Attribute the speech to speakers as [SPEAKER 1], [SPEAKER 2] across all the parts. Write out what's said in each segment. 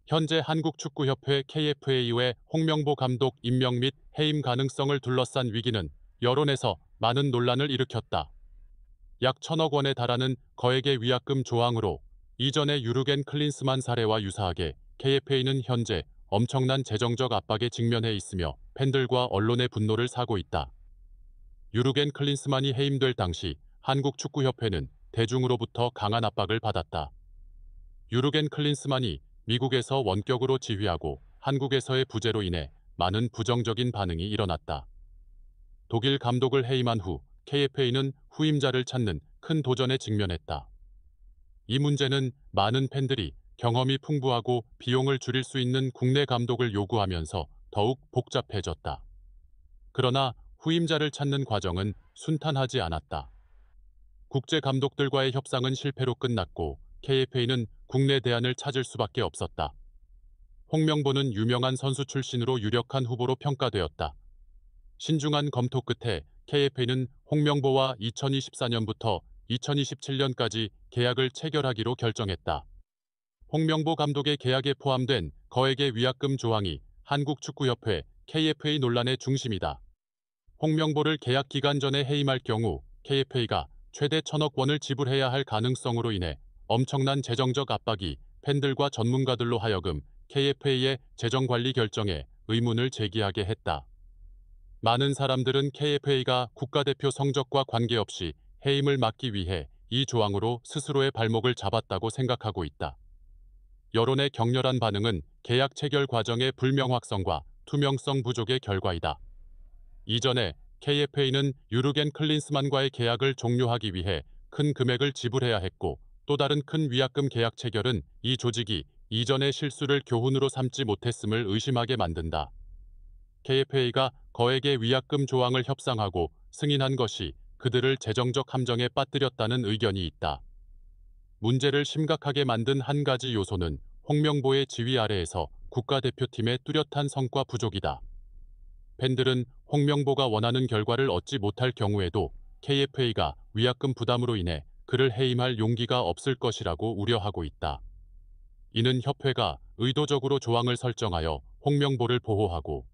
[SPEAKER 1] 현재 한국축구협회 KFA의 홍명보 감독 임명 및 해임 가능성을 둘러싼 위기는 여론에서 많은 논란을 일으켰다. 약 1,000억 원에 달하는 거액의 위약금 조항으로 이전의 유르겐 클린스만 사례와 유사하게 KFA는 현재 엄청난 재정적 압박에 직면해 있으며 팬들과 언론의 분노를 사고 있다. 유르겐 클린스만이 해임될 당시 한국축구협회는 대중으로부터 강한 압박을 받았다. 유르겐 클린스만이 미국에서 원격으로 지휘하고 한국에서의 부재로 인해 많은 부정적인 반응이 일어났다. 독일 감독을 해임한 후 KFA는 후임자를 찾는 큰 도전에 직면했다. 이 문제는 많은 팬들이 경험이 풍부하고 비용을 줄일 수 있는 국내 감독을 요구하면서 더욱 복잡해졌다. 그러나 후임자를 찾는 과정은 순탄하지 않았다. 국제 감독들과의 협상은 실패로 끝났고 KFA는 국내 대안을 찾을 수밖에 없었다. 홍명보는 유명한 선수 출신으로 유력한 후보로 평가되었다. 신중한 검토 끝에 KFA는 홍명보와 2024년부터 2027년까지 계약을 체결하기로 결정했다. 홍명보 감독의 계약에 포함된 거액의 위약금 조항이 한국축구협회 KFA 논란의 중심이다. 홍명보를 계약 기간 전에 해임할 경우 KFA가 최대 1,000억 원을 지불해야 할 가능성으로 인해 엄청난 재정적 압박이 팬들과 전문가들로 하여금 KFA의 재정관리 결정에 의문을 제기하게 했다. 많은 사람들은 KFA가 국가대표 성적과 관계없이 해임을 막기 위해 이 조항으로 스스로의 발목을 잡았다고 생각하고 있다. 여론의 격렬한 반응은 계약 체결 과정의 불명확성과 투명성 부족의 결과이다. 이전에 KFA는 유르겐 클린스만과의 계약을 종료하기 위해 큰 금액을 지불해야 했고 또 다른 큰 위약금 계약 체결은 이 조직이 이전의 실수를 교훈으로 삼지 못했음을 의심하게 만든다. KFA가 거액의 위약금 조항을 협상하고 승인한 것이 그들을 재정적 함정에 빠뜨렸다는 의견이 있다. 문제를 심각하게 만든 한 가지 요소는 홍명보의 지휘 아래에서 국가대표팀의 뚜렷한 성과 부족이다. 팬들은 홍명보가 원하는 결과를 얻지 못할 경우에도 KFA가 위약금 부담으로 인해 그를 해임할 용기가 없을 것이라고 우려하고 있다. 이는 협회가 의도적으로 조항을 설정하여 홍명보를 보호하고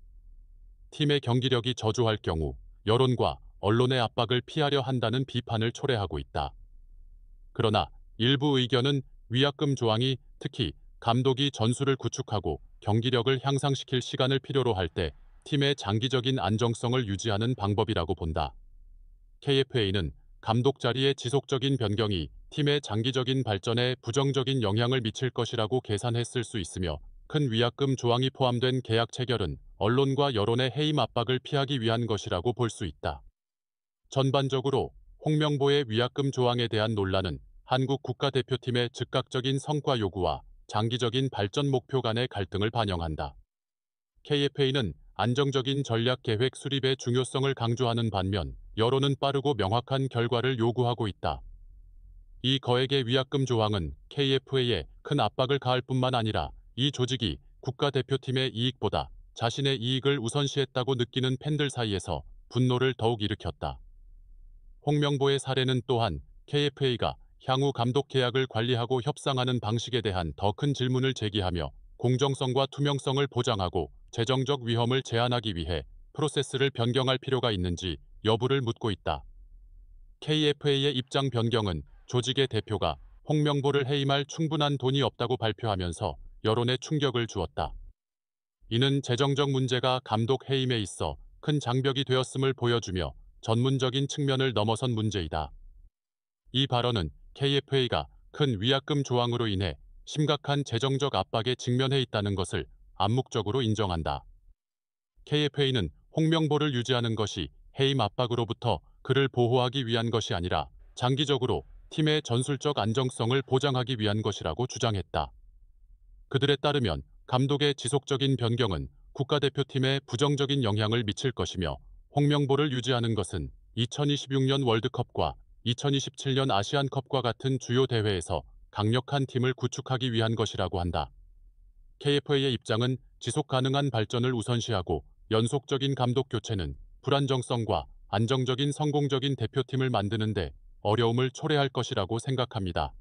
[SPEAKER 1] 팀의 경기력이 저조할 경우 여론과 언론의 압박을 피하려 한다는 비판을 초래하고 있다. 그러나 일부 의견은 위약금 조항이 특히 감독이 전술을 구축하고 경기력을 향상시킬 시간을 필요로 할 때 팀의 장기적인 안정성을 유지하는 방법이라고 본다. KFA는 감독 자리의 지속적인 변경이 팀의 장기적인 발전에 부정적인 영향을 미칠 것이라고 계산했을 수 있으며 큰 위약금 조항이 포함된 계약 체결은 언론과 여론의 해임 압박을 피하기 위한 것이라고 볼 수 있다. 전반적으로 홍명보의 위약금 조항에 대한 논란은 한국 국가대표팀의 즉각적인 성과 요구와 장기적인 발전 목표 간의 갈등을 반영한다. KFA는 안정적인 전략 계획 수립의 중요성을 강조하는 반면 여론은 빠르고 명확한 결과를 요구하고 있다. 이 거액의 위약금 조항은 KFA에 큰 압박을 가할 뿐만 아니라 이 조직이 국가대표팀의 이익보다 자신의 이익을 우선시했다고 느끼는 팬들 사이에서 분노를 더욱 일으켰다. 홍명보의 사례는 또한 KFA가 향후 감독 계약을 관리하고 협상하는 방식에 대한 더 큰 질문을 제기하며 공정성과 투명성을 보장하고 재정적 위험을 제한하기 위해 프로세스를 변경할 필요가 있는지 여부를 묻고 있다. KFA의 입장 변경은 조직의 대표가 홍명보를 해임할 충분한 돈이 없다고 발표하면서 여론에 충격을 주었다. 이는 재정적 문제가 감독 해임에 있어 큰 장벽이 되었음을 보여주며 전문적인 측면을 넘어선 문제이다. 이 발언은 KFA가 큰 위약금 조항으로 인해 심각한 재정적 압박에 직면해 있다는 것을 암묵적으로 인정한다. KFA는 홍명보를 유지하는 것이 해임 압박으로부터 그를 보호하기 위한 것이 아니라 장기적으로 팀의 전술적 안정성을 보장하기 위한 것이라고 주장했다. 그들에 따르면 감독의 지속적인 변경은 국가대표팀에 부정적인 영향을 미칠 것이며 홍명보를 유지하는 것은 2026년 월드컵과 2027년 아시안컵과 같은 주요 대회에서 강력한 팀을 구축하기 위한 것이라고 한다. KFA의 입장은 지속 가능한 발전을 우선시하고 연속적인 감독 교체는 불안정성과 안정적인 성공적인 대표팀을 만드는 데 어려움을 초래할 것이라고 생각합니다.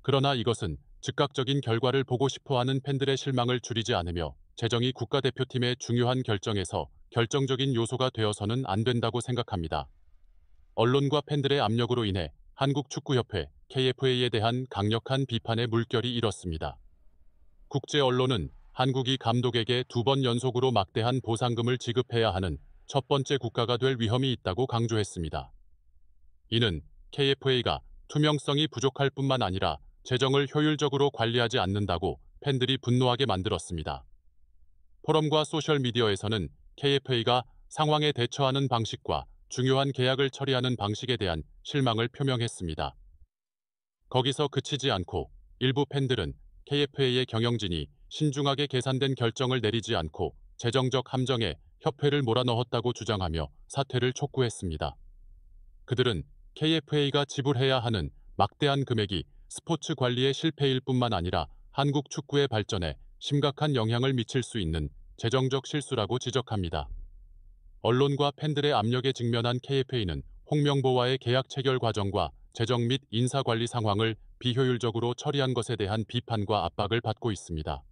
[SPEAKER 1] 그러나 이것은 즉각적인 결과를 보고 싶어하는 팬들의 실망을 줄이지 않으며 재정이 국가대표팀의 중요한 결정에서 결정적인 요소가 되어서는 안 된다고 생각합니다. 언론과 팬들의 압력으로 인해 한국축구협회 KFA에 대한 강력한 비판의 물결이 일었습니다. 국제 언론은 한국이 감독에게 2번 연속으로 막대한 보상금을 지급해야 하는 첫 번째 국가가 될 위험이 있다고 강조했습니다. 이는 KFA가 투명성이 부족할 뿐만 아니라 재정을 효율적으로 관리하지 않는다고 팬들이 분노하게 만들었습니다. 포럼과 소셜미디어에서는 KFA가 상황에 대처하는 방식과 중요한 계약을 처리하는 방식에 대한 실망을 표명했습니다. 거기서 그치지 않고 일부 팬들은 KFA의 경영진이 신중하게 계산된 결정을 내리지 않고 재정적 함정에 협회를 몰아넣었다고 주장하며 사퇴를 촉구했습니다. 그들은 KFA가 지불해야 하는 막대한 금액이 스포츠 관리의 실패일 뿐만 아니라 한국 축구의 발전에 심각한 영향을 미칠 수 있는 재정적 실수라고 지적합니다. 언론과 팬들의 압력에 직면한 KFA는 홍명보와의 계약 체결 과정과 재정 및 인사관리 상황을 비효율적으로 처리한 것에 대한 비판과 압박을 받고 있습니다.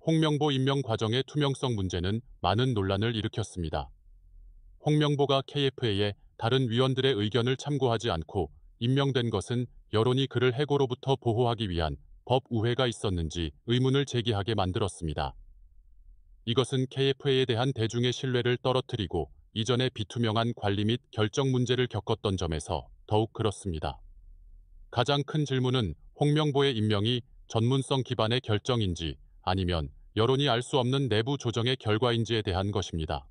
[SPEAKER 1] 홍명보 임명 과정의 투명성 문제는 많은 논란을 일으켰습니다. 홍명보가 KFA에 다른 위원들의 의견을 참고하지 않고 임명된 것은 여론이 그를 해고로부터 보호하기 위한 법 우회가 있었는지 의문을 제기하게 만들었습니다. 이것은 KFA에 대한 대중의 신뢰를 떨어뜨리고 이전에 비투명한 관리 및 결정 문제를 겪었던 점에서 더욱 그렇습니다. 가장 큰 질문은 홍명보의 임명이 전문성 기반의 결정인지 아니면 여론이 알 수 없는 내부 조정의 결과인지에 대한 것입니다.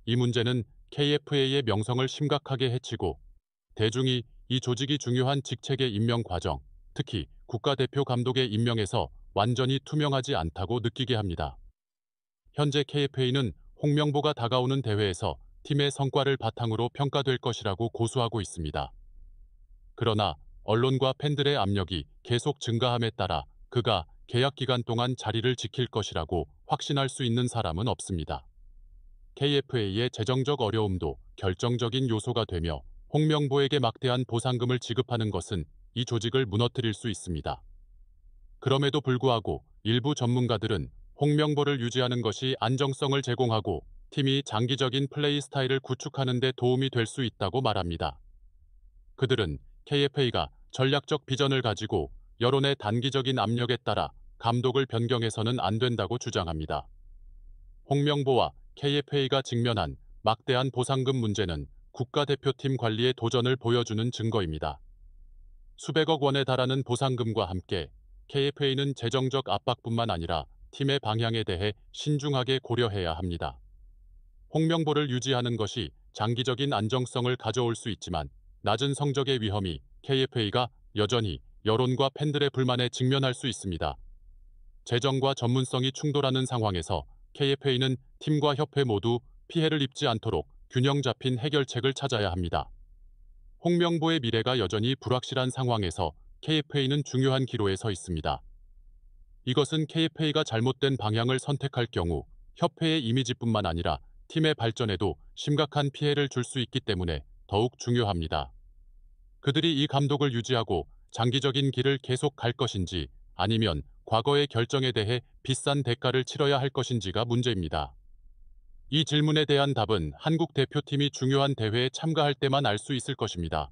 [SPEAKER 1] 이 문제는 KFA의 명성을 심각하게 해치고 대중이 이 조직이 중요한 직책의 임명 과정, 특히 국가대표 감독의 임명에서 완전히 투명하지 않다고 느끼게 합니다. 현재 KFA는 홍명보가 다가오는 대회에서 팀의 성과를 바탕으로 평가될 것이라고 고수하고 있습니다. 그러나 언론과 팬들의 압력이 계속 증가함에 따라 그가 계약 기간 동안 자리를 지킬 것이라고 확신할 수 있는 사람은 없습니다. KFA의 재정적 어려움도 결정적인 요소가 되며 홍명보에게 막대한 보상금을 지급하는 것은 이 조직을 무너뜨릴 수 있습니다. 그럼에도 불구하고 일부 전문가들은 홍명보를 유지하는 것이 안정성을 제공하고 팀이 장기적인 플레이 스타일을 구축하는 데 도움이 될 수 있다고 말합니다. 그들은 KFA가 전략적 비전을 가지고 여론의 단기적인 압력에 따라 감독을 변경해서는 안 된다고 주장합니다. 홍명보와 KFA가 직면한 막대한 보상금 문제는 국가대표팀 관리의 도전을 보여주는 증거입니다. 수백억 원에 달하는 보상금과 함께 KFA는 재정적 압박뿐만 아니라 팀의 방향에 대해 신중하게 고려해야 합니다. 홍명보를 유지하는 것이 장기적인 안정성을 가져올 수 있지만 낮은 성적의 위험이 KFA가 여전히 여론과 팬들의 불만에 직면할 수 있습니다. 재정과 전문성이 충돌하는 상황에서 KFA는 팀과 협회 모두 피해를 입지 않도록 균형 잡힌 해결책을 찾아야 합니다. 홍명보의 미래가 여전히 불확실한 상황에서 KFA는 중요한 기로에 서 있습니다. 이것은 KFA가 잘못된 방향을 선택할 경우 협회의 이미지뿐만 아니라 팀의 발전에도 심각한 피해를 줄 수 있기 때문에 더욱 중요합니다. 그들이 이 감독을 유지하고 장기적인 길을 계속 갈 것인지 아니면 과거의 결정에 대해 비싼 대가를 치러야 할 것인지가 문제입니다. 이 질문에 대한 답은 한국 대표팀이 중요한 대회에 참가할 때만 알 수 있을 것입니다.